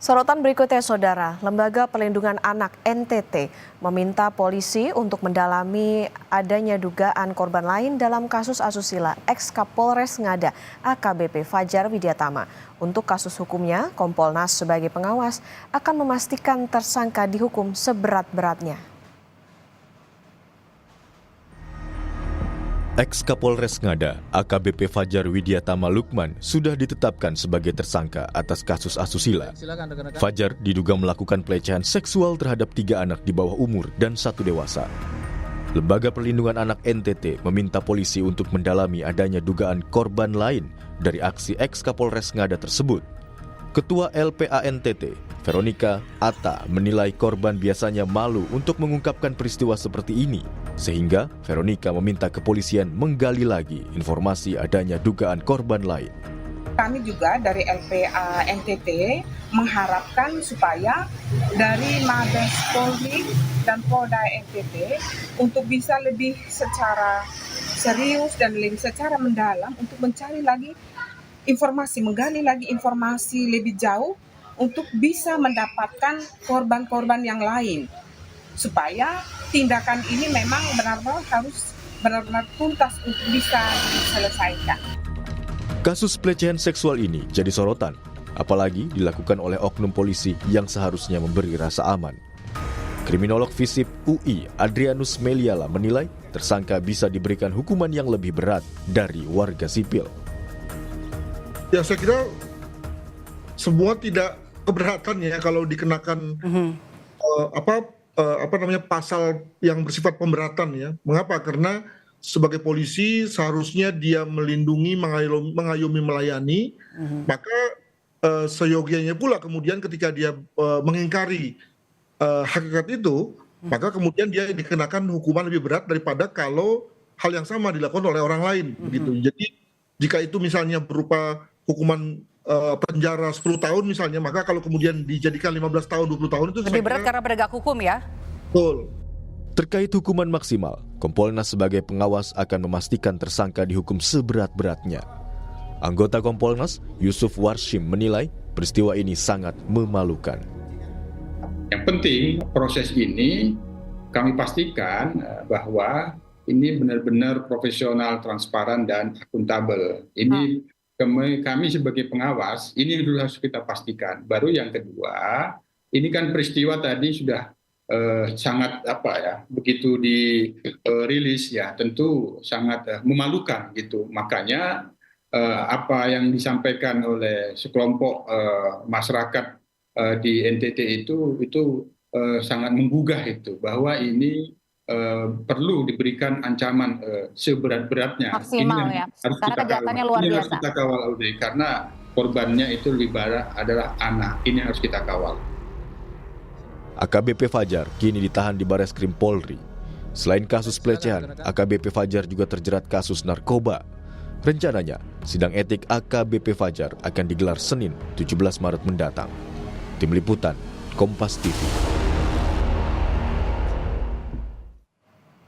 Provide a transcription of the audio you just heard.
Sorotan berikutnya, Saudara. Lembaga Perlindungan Anak (NTT) meminta polisi untuk mendalami adanya dugaan korban lain dalam kasus asusila ex-Kapolres Ngada AKBP Fajar Widyatama. Untuk kasus hukumnya, Kompolnas sebagai pengawas akan memastikan tersangka dihukum seberat-beratnya. Ex-Kapolres Ngada AKBP Fajar Widyatama Lukman sudah ditetapkan sebagai tersangka atas kasus asusila. Fajar diduga melakukan pelecehan seksual terhadap 3 anak di bawah umur dan 1 dewasa. Lembaga Perlindungan Anak NTT meminta polisi untuk mendalami adanya dugaan korban lain dari aksi ex-Kapolres Ngada tersebut. Ketua LPA NTT, Veronica Atta, menilai korban biasanya malu untuk mengungkapkan peristiwa seperti ini, sehingga Veronica meminta kepolisian menggali lagi informasi adanya dugaan korban lain. Kami juga dari LPA NTT mengharapkan supaya dari Mabes Polri dan Polda NTT untuk bisa lebih secara serius dan lebih secara mendalam untuk mencari lagi informasi, menggali lagi informasi lebih jauh untuk bisa mendapatkan korban-korban yang lain, supaya tindakan ini memang benar-benar harus benar-benar tuntas untuk bisa diselesaikan. Kasus pelecehan seksual ini jadi sorotan, apalagi dilakukan oleh oknum polisi yang seharusnya memberi rasa aman. Kriminolog FISIP UI Adrianus Meliala menilai tersangka bisa diberikan hukuman yang lebih berat dari warga sipil. Ya, saya kira semua tidak keberatan ya kalau dikenakan pasal yang bersifat pemberatan ya. Mengapa? Karena sebagai polisi seharusnya dia melindungi, mengayomi, melayani. Maka seyogianya pula kemudian ketika dia mengingkari hakikat itu, maka kemudian dia dikenakan hukuman lebih berat daripada kalau hal yang sama dilakukan oleh orang lain. Begitu. Jadi jika itu misalnya berupa hukuman penjara 10 tahun misalnya, maka kalau kemudian dijadikan 15 tahun, 20 tahun itu lebih berat karena penegak hukum ya? Betul. Terkait hukuman maksimal, Kompolnas sebagai pengawas akan memastikan tersangka dihukum seberat-beratnya. Anggota Kompolnas, Yusuf Warshim, menilai peristiwa ini sangat memalukan. Yang penting proses ini kami pastikan bahwa ini benar-benar profesional, transparan, dan akuntabel. Ini kami sebagai pengawas, ini dulu harus kita pastikan. Baru yang kedua, ini kan peristiwa tadi sudah sangat begitu dirilis ya, tentu sangat memalukan gitu. Makanya apa yang disampaikan oleh sekelompok masyarakat di NTT itu sangat menggugah itu, bahwa ini perlu diberikan ancaman seberat-beratnya. Maksimal ya, karena kejahatannya luar biasa. Harus kita kawal, karena korbannya itu lebih berat adalah anak. Ini harus kita kawal. AKBP Fajar kini ditahan di Bareskrim Polri. Selain kasus pelecehan, AKBP Fajar juga terjerat kasus narkoba. Rencananya, sidang etik AKBP Fajar akan digelar Senin 17 Maret mendatang. Tim Liputan, Kompas TV.